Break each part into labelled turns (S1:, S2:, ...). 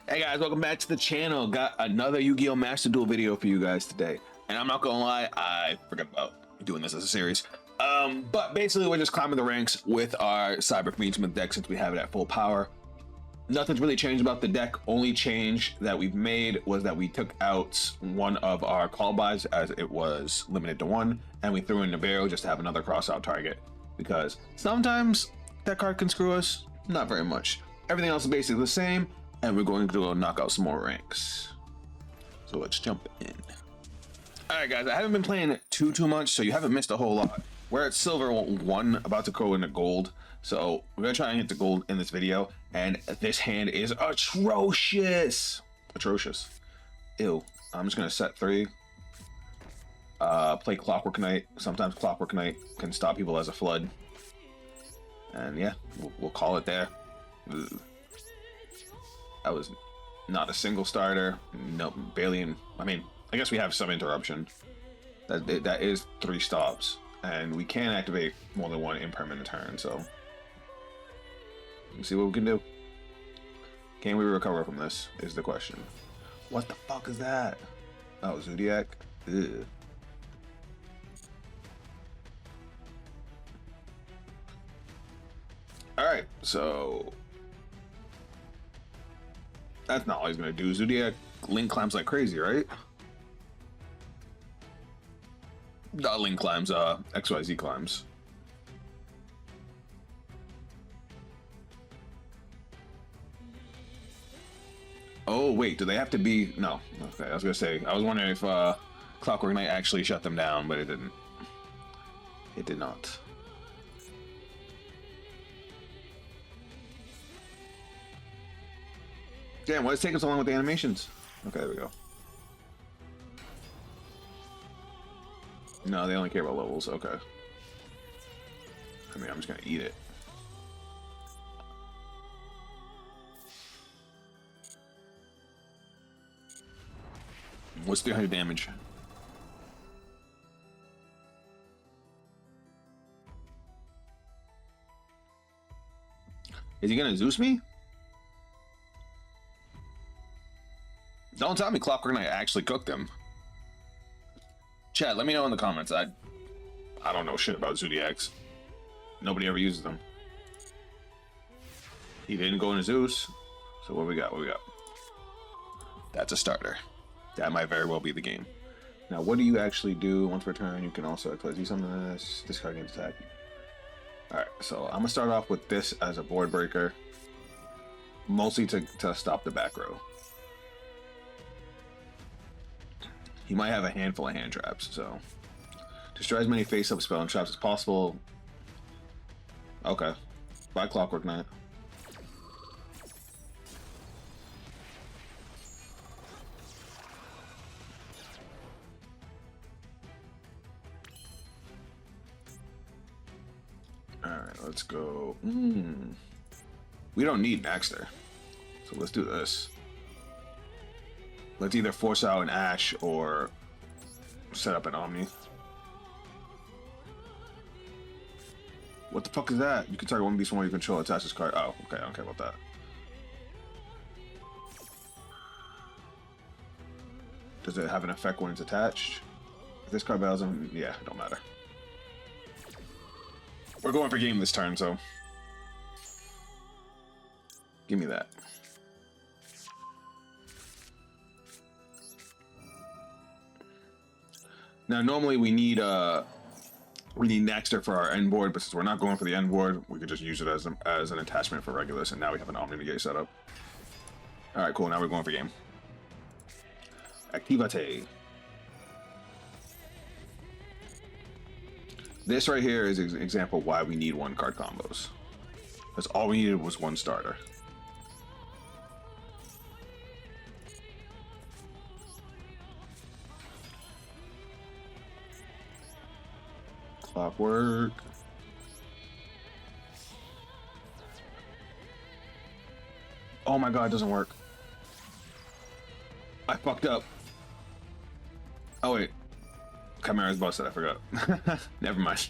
S1: Hey guys, welcome back to the channel. Got another Yu-Gi-Oh! Master Duel video for you guys today. And I'm not gonna lie, I forgot about doing this as a series. But basically we're just climbing the ranks with our Cyber Fiendsmith deck since we have it at full power. Nothing's really changed about the deck. Only change that we've made was that we took out one of our call buys as it was limited to one, and we threw in Navarro just to have another cross-out target. Because sometimes that card can screw us, not very much. Everything else is basically the same, and we're going to go knock out some more ranks. So let's jump in. Alright guys, I haven't been playing too much, so you haven't missed a whole lot. We're at silver 1, about to go into gold. So we're gonna try and hit the gold in this video, and this hand is atrocious. Atrocious. Ew. I'm just gonna set 3. Play Clockwork Knight. Sometimes Clockwork Knight can stop people as a flood. And yeah, we'll call it there. Ugh. That was not a single starter. No, barely in. I mean, I guess we have some interruption. That is 3 stops, and we can activate more than one impermanent turn. So let's see what we can do. Can we recover from this? Is the question. What the fuck is that? Oh, Zodiac. Ugh. All right, so that's not all he's gonna do. Zodiac Link climbs like crazy, right? Not Link climbs, XYZ climbs. Oh wait, do they have to be? No. Okay, I was gonna say. I was wondering if Clockwork Knight actually shut them down, but it didn't. It did not. Damn, why is it taking so long with the animations? Okay, there we go. No, they only care about levels. Okay. I mean, I'm just gonna eat it. What's 300 damage? Is he gonna Zeus me? Don't tell me Clockwork Knight actually cooked him. Chat, let me know in the comments. I don't know shit about Zodiacs. Nobody ever uses them. He didn't go into Zeus. So what we got? What we got? That's a starter. That might very well be the game. Now, what do you actually do? Once per turn, you can also do something like this. This card gains attack. Alright, so I'm gonna start off with this as a board breaker. Mostly to stop the back row. He might have a handful of hand traps, so destroy as many face-up spell and traps as possible. Okay, by Clockwork Knight. All right, let's go. We don't need Baxter, so let's do this. Let's either force out an Ash or set up an Omni. What the fuck is that? You can target one beast from one you control, attach this card. Oh, okay, I don't care about that. Does it have an effect when it's attached? If this card battles him, yeah, it don't matter. We're going for game this turn, so give me that. Now, normally we need Naxter for our end board, but since we're not going for the end board, we could just use it as an attachment for Regulus, and now we have an Omni Negate set up. All right, cool. Now we're going for game. Activate. This right here is an example why we need 1-card combos. Because all we needed was 1 starter. Clockwork. Oh my god, it doesn't work. I fucked up. Oh wait. Chimera's busted, I forgot. Never mind.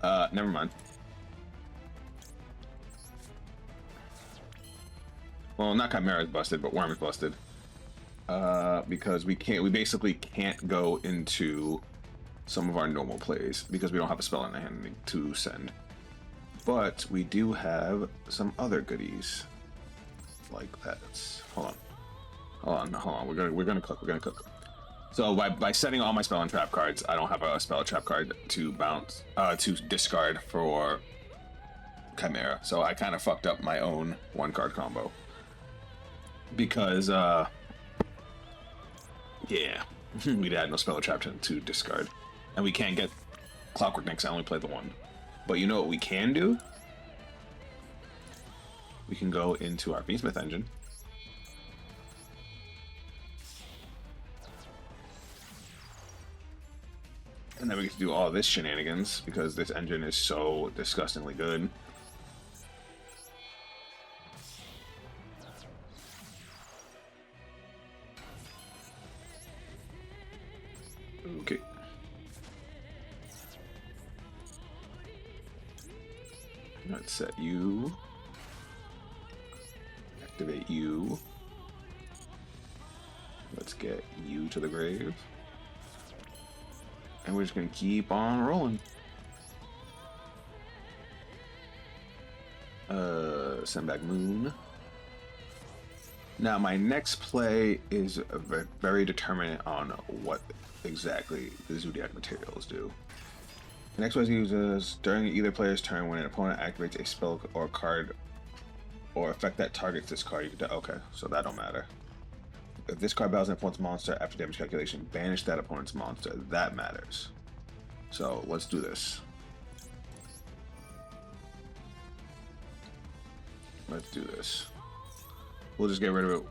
S1: Never mind. Well, not Chimera is busted, but Worm is busted. Because we basically can't go into some of our normal plays because we don't have a spell in the hand to send. But we do have some other goodies like that. Hold on. We're gonna cook. So by setting all my spell and trap cards, I don't have a spell or trap card to bounce to discard for Chimera. So I kind of fucked up my own 1-card combo because yeah, we'd had no spell or trap to discard, and we can't get Clockwork Nix. I only played the one. But you know what we can do? We can go into our Fiendsmith engine. And then we get to do all this shenanigans because this engine is so disgustingly good. Okay. Let's set you. Activate you. Let's get you to the grave. And we're just gonna keep on rolling. Send back Moon. Now my next play is very determinant on what exactly the Zodiac materials do. The next one uses during either player's turn when an opponent activates a spell or card or effect that targets this card. You can okay, so that don't matter. If this card battles an opponent's monster after damage calculation, banish that opponent's monster. That matters. So let's do this. Let's do this. We'll just get rid of it.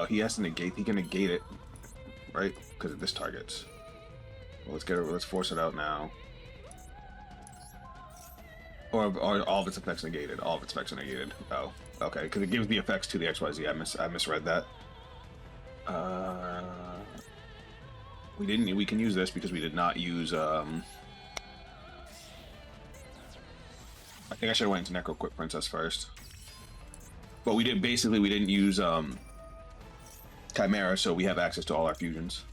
S1: He has to negate. He can negate it, right? Because of this targets. Well, let's get it. Let's force it out now. Or all of its effects negated. All of its effects are negated. Oh, okay. Because it gives the effects to the XYZ. I misread that. We didn't. We can use this because we did not use. I think I should have went into Necroquip Princess first. But we did. Basically, we didn't use Chimera, so we have access to all our fusions.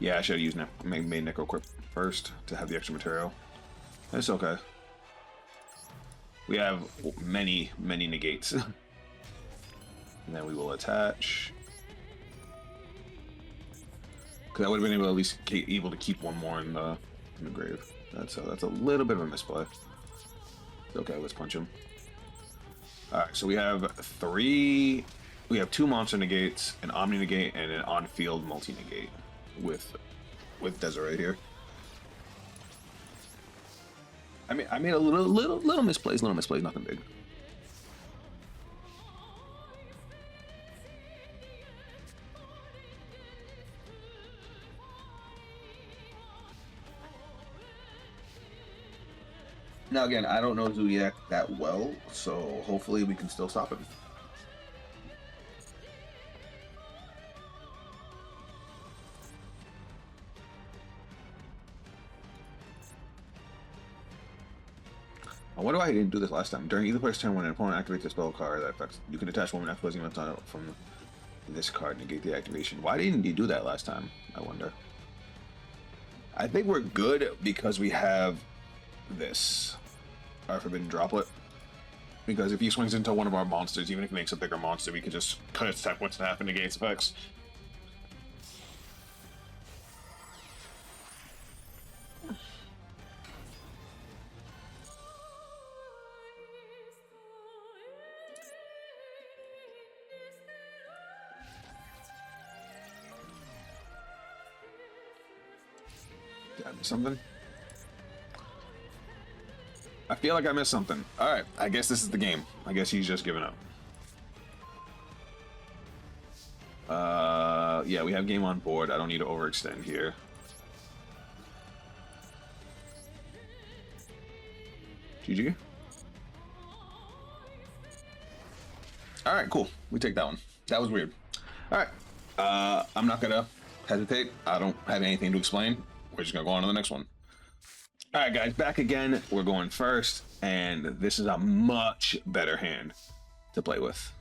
S1: Yeah, I should have used made Necroquip first to have the extra material. It's okay. We have many negates. And then we will attach. Because I would have been able to at least able to keep one more in the grave. That's a little bit of a misplay. Okay, let's punch him. Alright, so we have 2 monster negates, an Omni negate, and an on-field multi-negate with Desiree here. I made a little misplays, nothing big. Now again, I don't know Zodiac that well, so hopefully we can still stop him. I wonder why he didn't do this last time. During either player's turn, when an opponent activates a spell card that affects, you can attach one XYZ event from this card, negate the activation. Why didn't he do that last time? I wonder. I think we're good because we have this. Our Forbidden Droplet. Because if he swings into one of our monsters, even if he makes a bigger monster, we can just cut its attack once and half and negate its effects. Did I miss something? I feel like I missed something. Alright, I guess this is the game. I guess he's just giving up. Yeah, we have game on board. I don't need to overextend here. GG. Alright, cool. We take that one. That was weird. Alright. I'm not gonna hesitate. I don't have anything to explain. We're just gonna go on to the next one. Alright guys, back again. We're going first, and this is a much better hand to play with.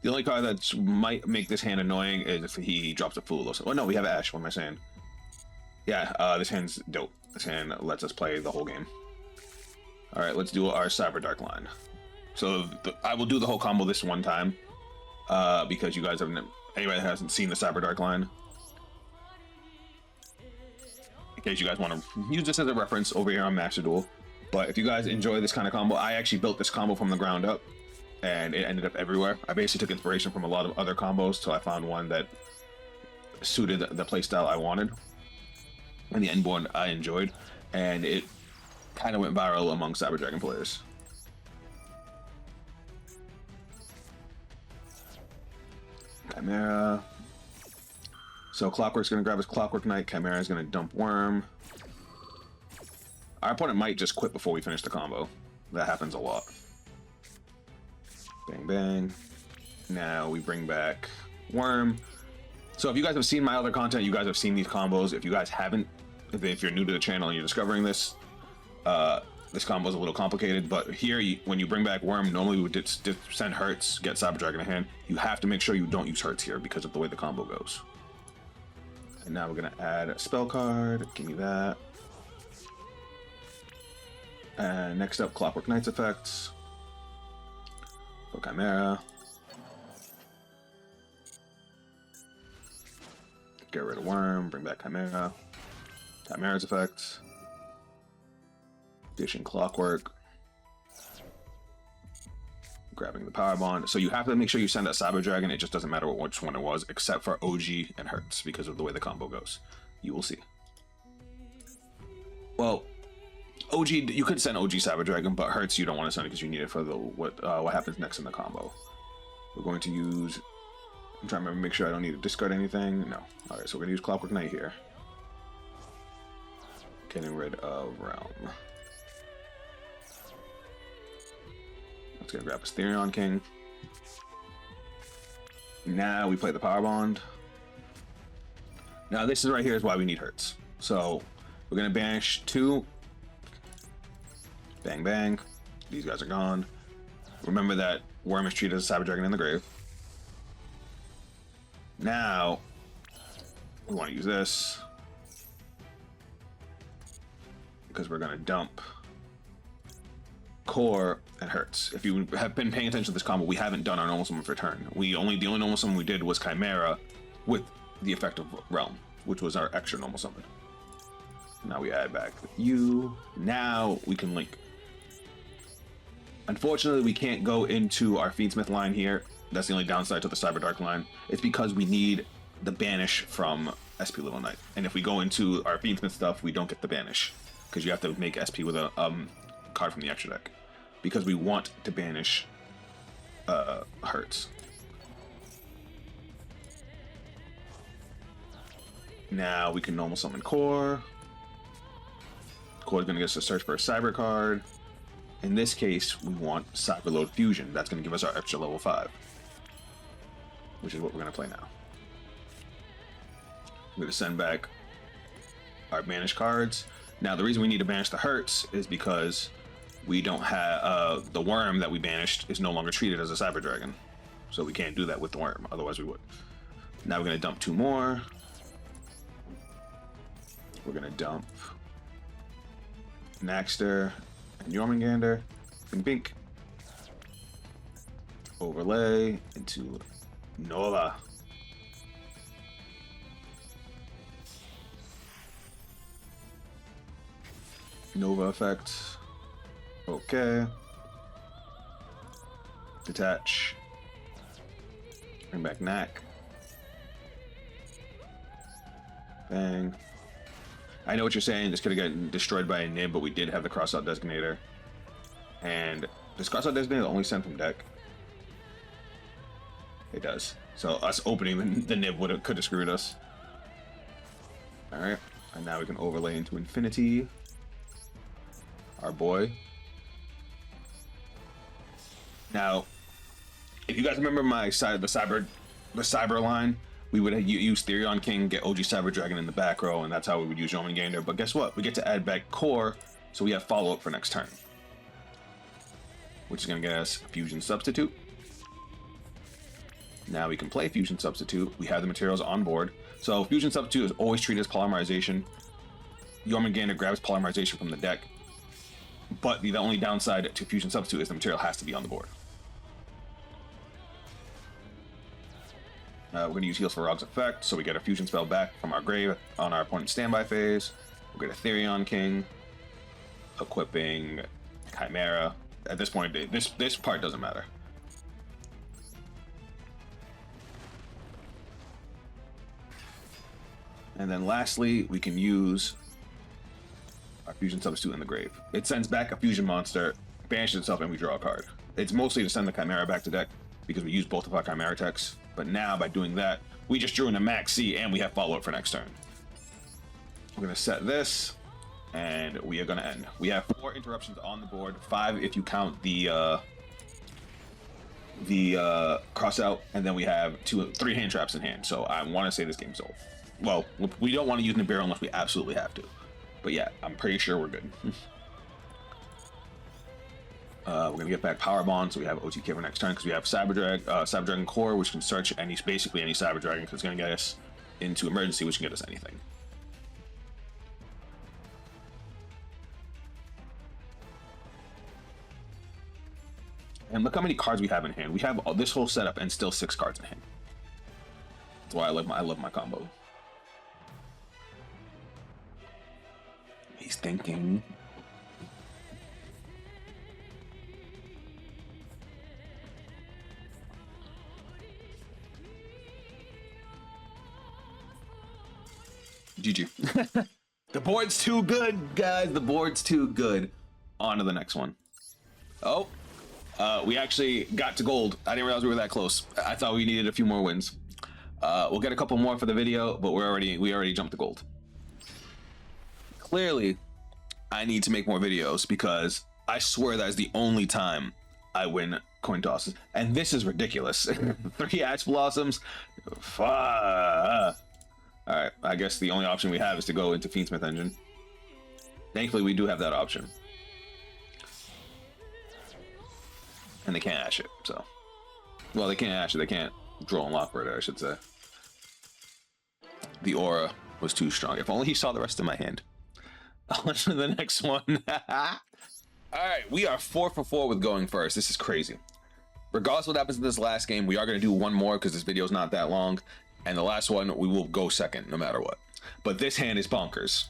S1: The only card that might make this hand annoying is if he drops a Fool or something. Oh no, we have Ash. What am I saying? Yeah, this hand's dope. This hand lets us play the whole game. All right, let's do our Cyber Dark line. So I will do the whole combo this one time because you guys haven't, anybody that hasn't seen the Cyber Dark line. In case you guys want to use this as a reference over here on Master Duel. But if you guys enjoy this kind of combo, I actually built this combo from the ground up and it ended up everywhere. I basically took inspiration from a lot of other combos till I found one that suited the playstyle I wanted and the endboard I enjoyed, and it kind of went viral among Cyber Dragon players. Chimera. So Clockwork's gonna grab his Clockwork Knight, Chimera's gonna dump Worm. Our opponent might just quit before we finish the combo. That happens a lot. Bang, bang. Now we bring back Worm. So if you guys have seen my other content, you guys have seen these combos. If you guys haven't, if you're new to the channel and you're discovering this, this combo is a little complicated. But here, when you bring back Worm, normally we would send Hurts, get Cyber Dragon in hand. You have to make sure you don't use Hurts here because of the way the combo goes. And now we're gonna add a spell card. Give me that. And next up, Clockwork Knight's effects. For Chimera. Get rid of Worm, bring back Chimera. Chimera's effects. Dishing Clockwork. Grabbing the Power Bond. So you have to make sure you send that Cyber Dragon. It just doesn't matter which one it was, except for OG and Hurts, because of the way the combo goes. You will see. Well, OG, you could send OG Cyber Dragon, but Hurts you don't want to send it because you need it for the what happens next in the combo. We're going to use. I'm trying to remember, make sure I don't need to discard anything. No. All right, so we're gonna use Clockwork Knight here. Getting rid of Realm. Let's go grab Asterion King. Now we play the Power Bond. Now this is right here is why we need Hurts. So we're gonna banish 2. Bang bang. These guys are gone. Remember that Worm is treated as a Cyber Dragon in the grave. Now we want to use this because we're gonna dump Core and Hurts. If you have been paying attention to this combo, we haven't done our normal summon for turn. The only normal summon we did was Chimera with the effect of Realm, which was our extra normal summon. Now we add back you. Now we can link. Unfortunately, we can't go into our Fiendsmith line here. That's the only downside to the Cyber Dark line. It's because we need the banish from SP Little Knight. And if we go into our Fiendsmith stuff, we don't get the banish because you have to make SP with a card from the extra deck. Because we want to banish Hurts. Now we can normal summon Core. Core's gonna get us to search for a Cyber card. In this case, we want Cyberload Fusion. That's gonna give us our extra level 5. Which is what we're gonna play now. We're gonna send back our banished cards. Now the reason we need to banish the Hurts is because we don't have the Worm that we banished is no longer treated as a Cyber Dragon. So we can't do that with the Worm, otherwise we would. Now we're gonna dump 2 more. We're gonna dump Naxter and Jormungandr. Bink bink. Overlay into Nova. Nova effect. Okay. Detach. Bring back Knack. Bang. I know what you're saying. This could have gotten destroyed by a nib, but we did have the crossout designator. And does crossout designator only send from deck? It does. So us opening the nib could have screwed us. Alright. And now we can overlay into Infinity. Our boy. Now, if you guys remember my side, the cyber line, we would use Therion King, get OG Cyber Dragon in the back row, and that's how we would use Jormungandr. But guess what? We get to add back Core, so we have follow-up for next turn. Which is going to get us Fusion Substitute. Now we can play Fusion Substitute. We have the materials on board. So Fusion Substitute is always treated as polymerization. Jormungandr grabs polymerization from the deck, but the only downside to Fusion Substitute is the material has to be on the board. We're going to use Heals for Rog's effect, so we get a fusion spell back from our grave on our opponent's standby phase. We'll get a Therion King, equipping Chimera. At this point, this part doesn't matter. And then lastly, we can use our Fusion Substitute in the grave. It sends back a fusion monster, banishes itself, and we draw a card. It's mostly to send the Chimera back to deck because we use both of our Chimera techs. But now by doing that, we just drew in a Max C and we have follow-up for next turn. We're going to set this, and we are going to end. We have 4 interruptions on the board, 5 if you count the cross out, and then we have 3 hand traps in hand. So I want to say this game's over. Well, we don't want to use Nibiru unless we absolutely have to. But yeah, I'm pretty sure we're good. We're gonna get back Power Bond, so we have OTK for next turn because we have Cyber Dragon Core, which can search basically any Cyber Dragon because it's gonna get us into Emergency, which can get us anything. And look how many cards we have in hand. We have this whole setup and still 6 cards in hand. That's why I love my combo. He's thinking. GG. The board's too good, guys. The board's too good. On to the next one. Oh, we actually got to gold. I didn't realize we were that close. I thought we needed a few more wins. We'll get a couple more for the video, but we already jumped to gold. Clearly, I need to make more videos because I swear that is the only time I win coin tosses, and this is ridiculous. 3 Ash Blossoms. All right, I guess the only option we have is to go into Fiendsmith Engine. Thankfully, we do have that option. And they can't Ash it, so. Well, they can't Ash it, they can't draw and lock for it, I should say. The aura was too strong. If only he saw the rest of my hand. On to the next one. Alright, we are 4 for 4 with going first. This is crazy. Regardless of what happens in this last game, we are going to do one more because this video is not that long. And the last one, we will go second no matter what. But this hand is bonkers.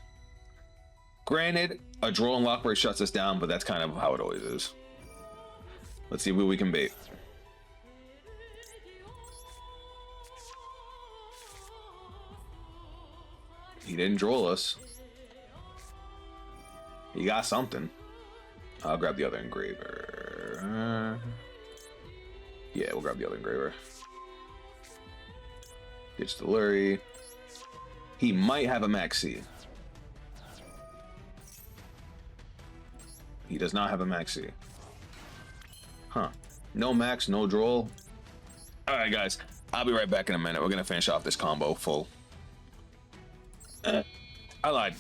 S1: Granted, a draw and lock break shuts us down, but that's kind of how it always is. Let's see what we can bait. He didn't draw us. He got something. I'll grab the other engraver. Yeah, we'll grab the other engraver. Ditch the Lurie. He might have a Maxi. He does not have a Maxi. Huh. No Max, no Droll. Alright guys, I'll be right back in a minute. We're gonna finish off this combo full. I lied.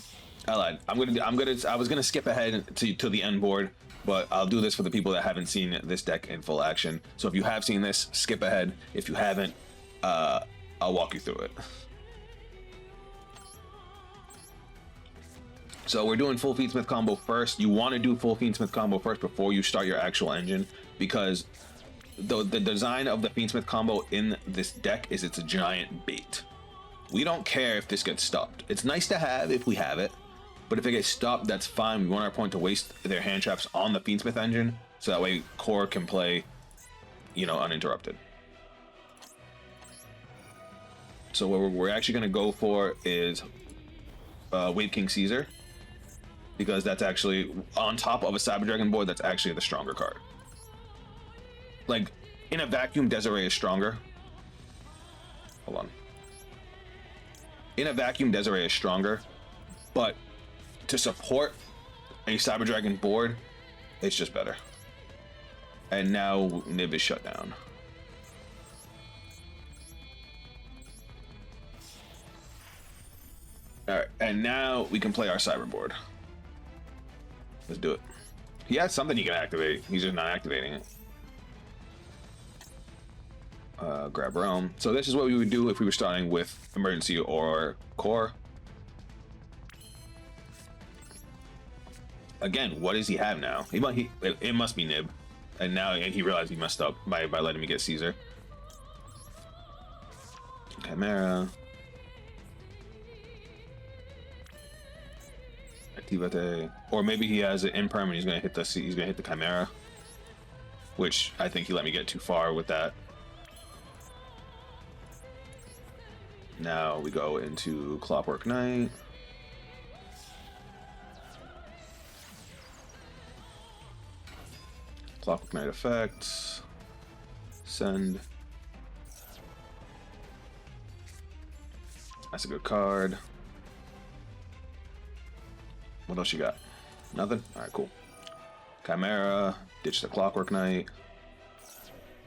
S1: I was gonna skip ahead to the end board, but I'll do this for the people that haven't seen this deck in full action. So if you have seen this, skip ahead. If you haven't, I'll walk you through it. So we're doing full Fiendsmith combo first. You want to do full Fiendsmith combo first before you start your actual engine, because the design of the Fiendsmith combo in this deck is it's a giant bait. We don't care if this gets stopped. It's nice to have if we have it, but if it gets stopped, that's fine. We want our opponent to waste their hand traps on the Fiendsmith engine, so that way Core can play, you know, uninterrupted. So what we're actually going to go for is Wave King Caesar, because that's actually on top of a Cyber Dragon board. That's actually the stronger card. Like in a vacuum, Desiree is stronger. Hold on. In a vacuum, Desiree is stronger, but to support a Cyber Dragon board, it's just better. And now Nib is shut down. Alright, and now we can play our Cyber board. Let's do it. He has something he can activate. He's just not activating it. grab Realm. So this is what we would do if we were starting with Emergency or Core. Again, what does he have now? It must be Nib. And now he realized he messed up by letting me get Caesar. Chimera. Activate. Or maybe he has it in perm and he's gonna hit the Chimera. Which I think he let me get too far with that. Now we go into Clockwork Knight. Clockwork Knight effects. Send. That's a good card. What else you got? Nothing? Alright, cool. Chimera. Ditch the Clockwork Knight.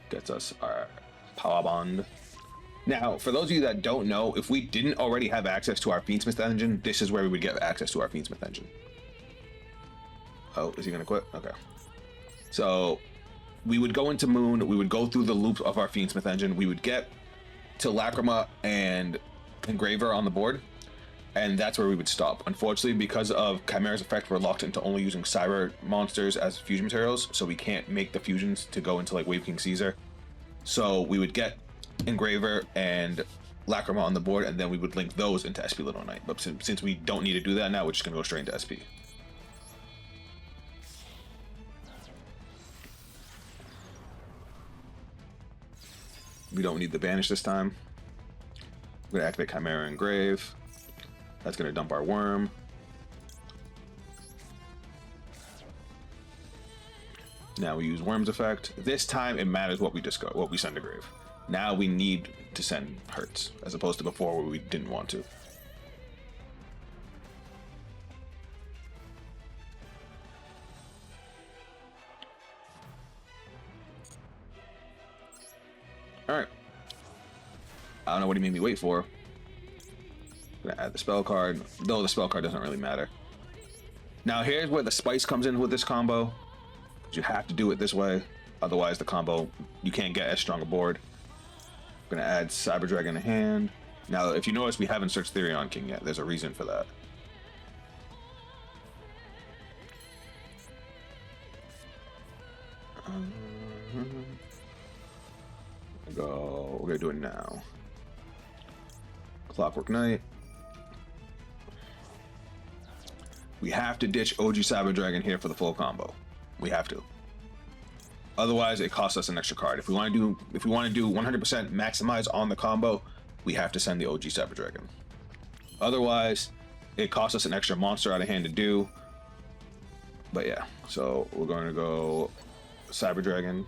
S1: Gets us our Power Bond. Now, for those of you that don't know, if we didn't already have access to our Fiendsmith engine, this is where we would get access to our Fiendsmith engine. Oh, is he gonna quit? Okay. So, we would go into Moon, we would go through the loops of our Fiendsmith engine, we would get to Lacrima and Engraver on the board, and that's where we would stop. Unfortunately, because of Chimera's effect, we're locked into only using cyber monsters as fusion materials, so we can't make the fusions to go into like Wave King Caesar. So we would get Engraver and Lacrima on the board, and then we would link those into SP Little Knight. But since we don't need to do that now, we're just gonna go straight into SP. We don't need the banish this time. We're gonna activate Chimera Engrave. That's gonna dump our worm. Now we use Worm's effect. This time it matters what we send to grave. Now we need to send Hurts, as opposed to before where we didn't want to. Alright. I don't know what he made me wait for. I'm gonna add the spell card, though the spell card doesn't really matter. Now here's where the spice comes in with this combo. You have to do it this way, otherwise the combo, you can't get as strong a board. I'm gonna add Cyber Dragon to hand. Now if you notice, we haven't searched Therion King yet. There's a reason for that. We're gonna do it now. Clockwork Knight. We have to ditch OG Cyber Dragon here for the full combo. We have to. Otherwise, it costs us an extra card. If we want to do 100% maximize on the combo, we have to send the OG Cyber Dragon. Otherwise, it costs us an extra monster out of hand to do. But yeah, so we're going to go Cyber Dragon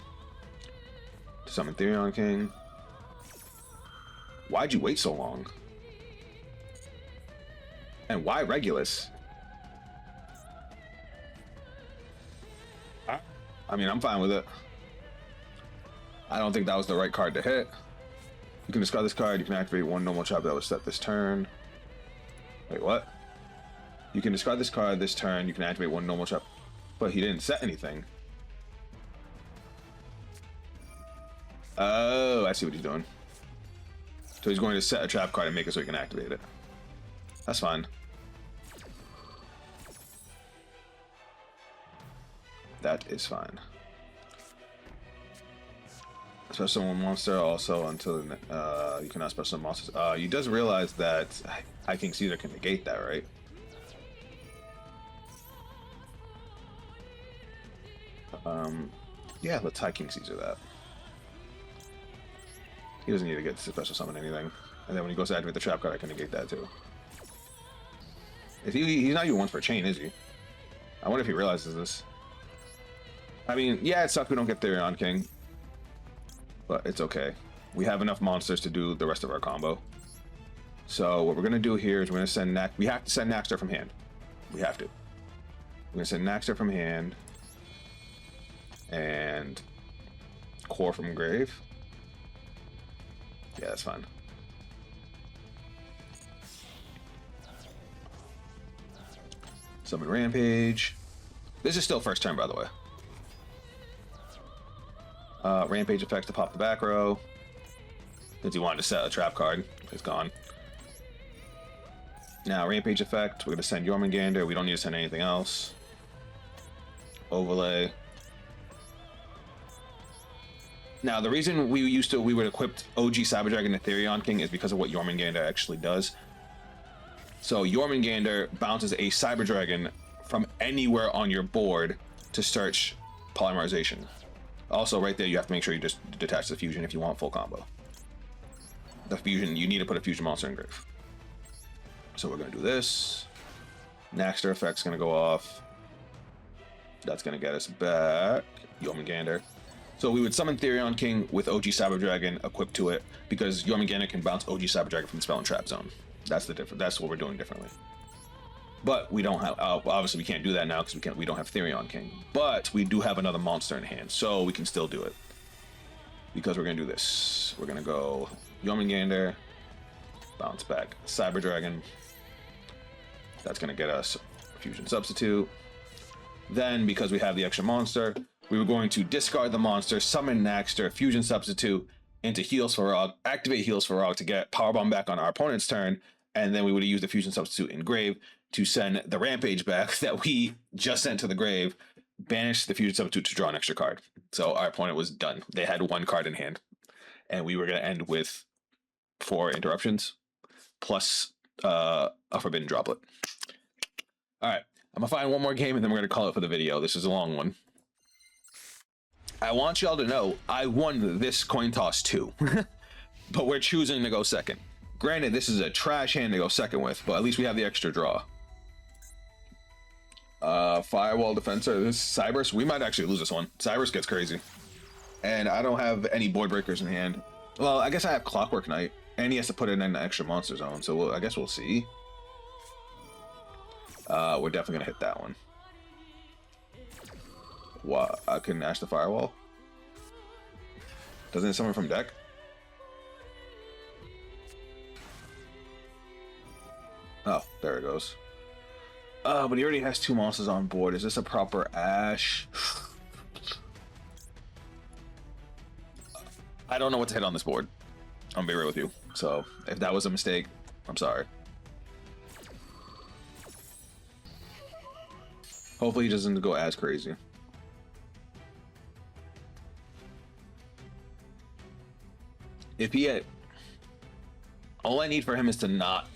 S1: to summon Therion King. Why'd you wait so long? And why Regulus? I mean, I'm fine with it. I don't think that was the right card to hit. You can discard this card. You can activate one normal trap that was set this turn. Wait, what? You can discard this card this turn. You can activate one normal trap. But he didn't set anything. Oh, I see what he's doing. So he's going to set a trap card and make it so he can activate it. That's fine. That is fine. Special summon monster also until you cannot special summon monsters. You does realize that High King Caesar can negate that, right? Yeah, let's High King Caesar that. He doesn't need to get to special summon anything. And then when he goes to activate the trap card, I can negate that too. He's not even one for a chain, is he? I wonder if he realizes this. I mean, yeah, it sucks we don't get Therion King, but it's okay. We have enough monsters to do the rest of our combo. So what we're gonna do here is we're gonna send we have to send Naxter from hand. We have to. We're gonna send Naxter from hand and Core from grave. Yeah, that's fine. Summon Rampage. This is still first turn, by the way. Rampage effects to pop the back row. since he wanted to set a trap card. It's gone. Now, Rampage effect. We're going to send Jormungandr. We don't need to send anything else. Overlay. Now, the reason we would equip OG Cyber Dragon to Therion King is because of what Jormungandr actually does. So Jormungandr bounces a Cyber Dragon from anywhere on your board to search polymerization. Also, right there, you have to make sure you just detach the fusion if you want full combo. The fusion, you need to put a fusion monster in grave. So we're going to do this. Naxter effect's going to go off. That's going to get us back Jormungandr. So we would summon Therion King with OG Cyber Dragon equipped to it, because Jormungandr can bounce OG Cyber Dragon from the spell and trap zone. That's the difference. That's what we're doing differently. But we don't have, obviously we can't do that now because we don't have Therion King. But we do have another monster in hand, so we can still do it. Because we're gonna do this. We're gonna go Jormungandr, bounce back Cyber Dragon. That's gonna get us a fusion substitute. Then, because we have the extra monster, we were going to discard the monster, summon Naxter, fusion substitute into Heals for Rog, activate Heals for Rog to get Powerbomb back on our opponent's turn, and then we would have used the fusion substitute in grave to send the Rampage back that we just sent to the grave, banish the fusion substitute to draw an extra card. So our opponent was done. They had one card in hand, and we were going to end with 4 interruptions plus a Forbidden Droplet. All right, I'm gonna find one more game and then we're gonna call it for the video. This is a long one. I want y'all to know I won this coin toss too, but we're choosing to go second. Granted, this is a trash hand to go second with, but at least we have the extra draw. Firewall Defensor. This Cybers. We might actually lose this one. Cybers gets crazy, and I don't have any board breakers in hand. Well, I guess I have Clockwork Knight, and he has to put it in the extra monster zone. So I guess we'll see. We're definitely gonna hit that one. What? I can Ash the Firewall? Doesn't it summon from deck? Oh, there it goes. But he already has 2 monsters on board. Is this a proper Ash? I don't know what to hit on this board. I'm gonna be real with you. So, if that was a mistake, I'm sorry. Hopefully he doesn't go as crazy. If he had... All I need for him is to not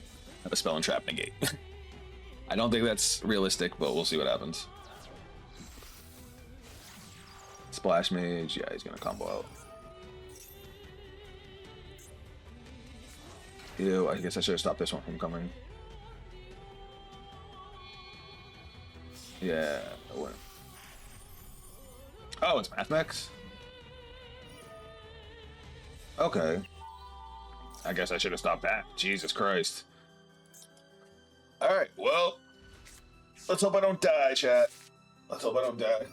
S1: have a spell and trap negate. I don't think that's realistic, but we'll see what happens. Splash Mage, yeah, he's gonna combo out. Ew, I guess I should have stopped this one from coming. Yeah, I went. Oh, it's Mathmex? Okay. I guess I should have stopped that. Jesus Christ. Alright, well, let's hope I don't die, chat. Let's hope I don't die.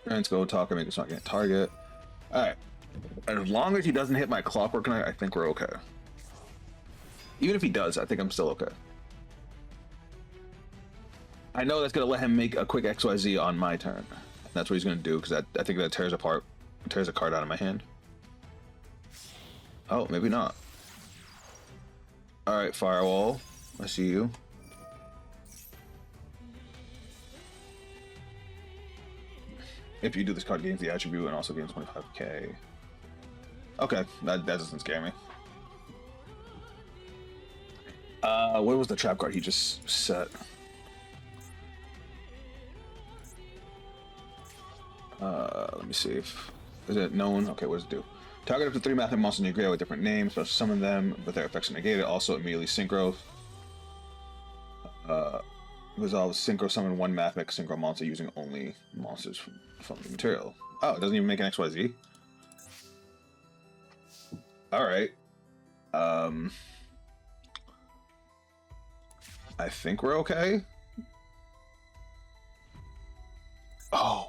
S1: Let's go talk and make us not get target. Alright. As long as he doesn't hit my Clockwork Knight, I think we're okay. Even if he does, I think I'm still okay. I know that's going to let him make a quick XYZ on my turn. That's what he's going to do, because I think that tears a card out of my hand. Oh, maybe not. Alright, Firewall. I see you. If you do this card, gains the attribute and also gains 25k. Okay, that doesn't scare me. What was the trap card he just set? Let me see if... Is it known? Okay, what does it do? Target up to 3 Mathematical monsters in your graveyard with different names, but summon them with their effects negated. Also immediately synchro. Resolve synchro summon one math mech synchro monster using only monsters from the material. Oh, it doesn't even make an XYZ. Alright. I think we're okay. Oh.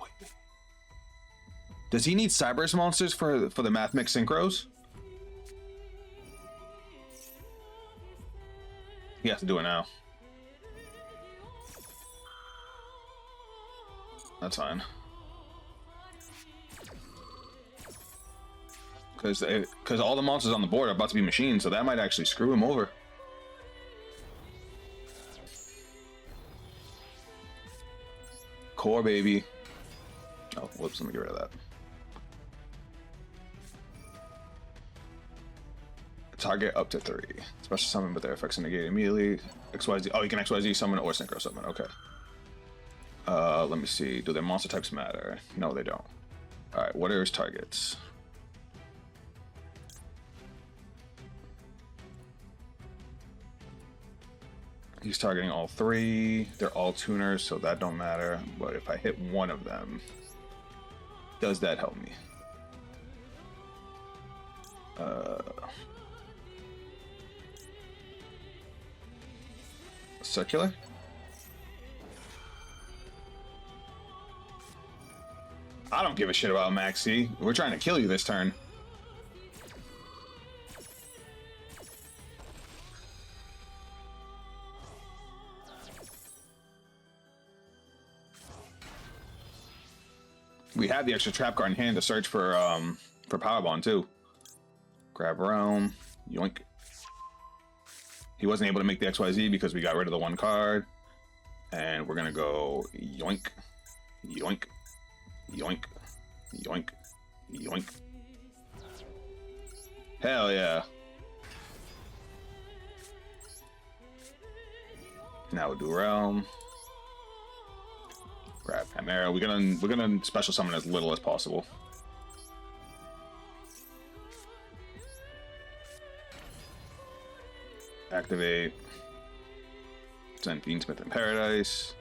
S1: Does he need Cyberus monsters for the math mech synchros? He has to do it now. That's fine. Because all the monsters on the board are about to be machines, so that might actually screw him over. Core, baby. Oh, whoops, let me get rid of that. Target up to 3. Special summon, but their effects are negated immediately. XYZ. Oh, you can XYZ summon or synchro summon. Okay. Let me see. Do their monster types matter? No, they don't. Alright, what are his targets? He's targeting all 3. They're all tuners, so that don't matter. But if I hit one of them, does that help me? Circular? I don't give a shit about Maxi. We're trying to kill you this turn. We have the extra trap card in hand to search for Power Bond too. Grab Realm, yoink. He wasn't able to make the XYZ because we got rid of the one card. And we're gonna go yoink, yoink, yoink, yoink, yoink. Hell yeah. Now we'll do Realm. Grab Chimera. We're gonna special summon as little as possible. Activate. Send Fiendsmith in Paradise.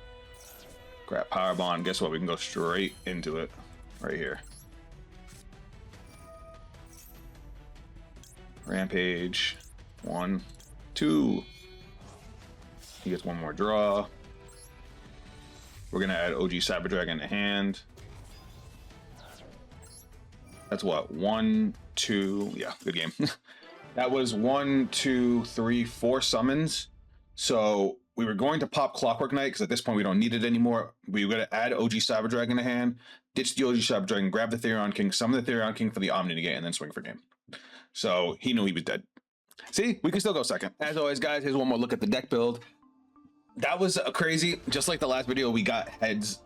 S1: Grab Power Bond. Guess what? We can go straight into it. Right here. Rampage. 1, 2. He gets one more draw. We're gonna add OG Cyber Dragon to hand. That's what? 1, 2. Yeah, good game. That was 1, 2, 3, 4 summons. So we were going to pop Clockwork Knight because at this point we don't need it anymore. We were gonna add OG Cyber Dragon to hand, ditch the OG Cyber Dragon, grab the Therion King, summon the Therion King for the Omni Negate, and then swing for game. So he knew he was dead. See, we can still go second. As always, guys, here's one more look at the deck build. That was crazy. Just like the last video, we got heads.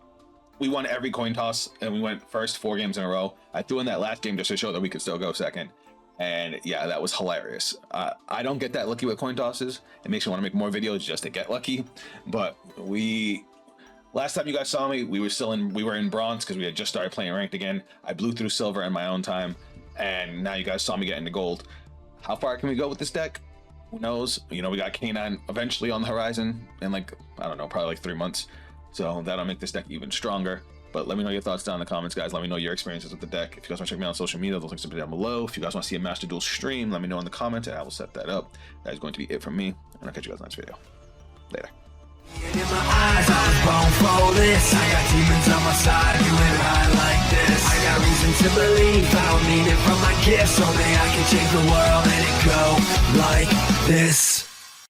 S1: We won every coin toss, and we went first 4 games in a row. I threw in that last game just to show that we could still go second. And yeah, that was hilarious. I don't get that lucky with coin tosses. It makes me want to make more videos just to get lucky. But last time you guys saw me, we were in bronze because we had just started playing ranked again. I blew through silver in my own time, and now you guys saw me get into gold. How far can we go with this deck? Who knows? You know, we got K9 eventually on the horizon in like, I don't know, probably like 3 months. So that'll make this deck even stronger. But let me know your thoughts down in the comments, guys. Let me know your experiences with the deck. If you guys want to check me out on social media, those links will be down below. If you guys want to see a Master Duel stream, let me know in the comments and I will set that up. That is going to be it from me. And I'll catch you guys in the next video. Later.
S2: In my eyes, I was born for this. I got demons on my side, you and I like this. I got reason to believe I don't need it from my gifts. Only I can change the world and it go like this.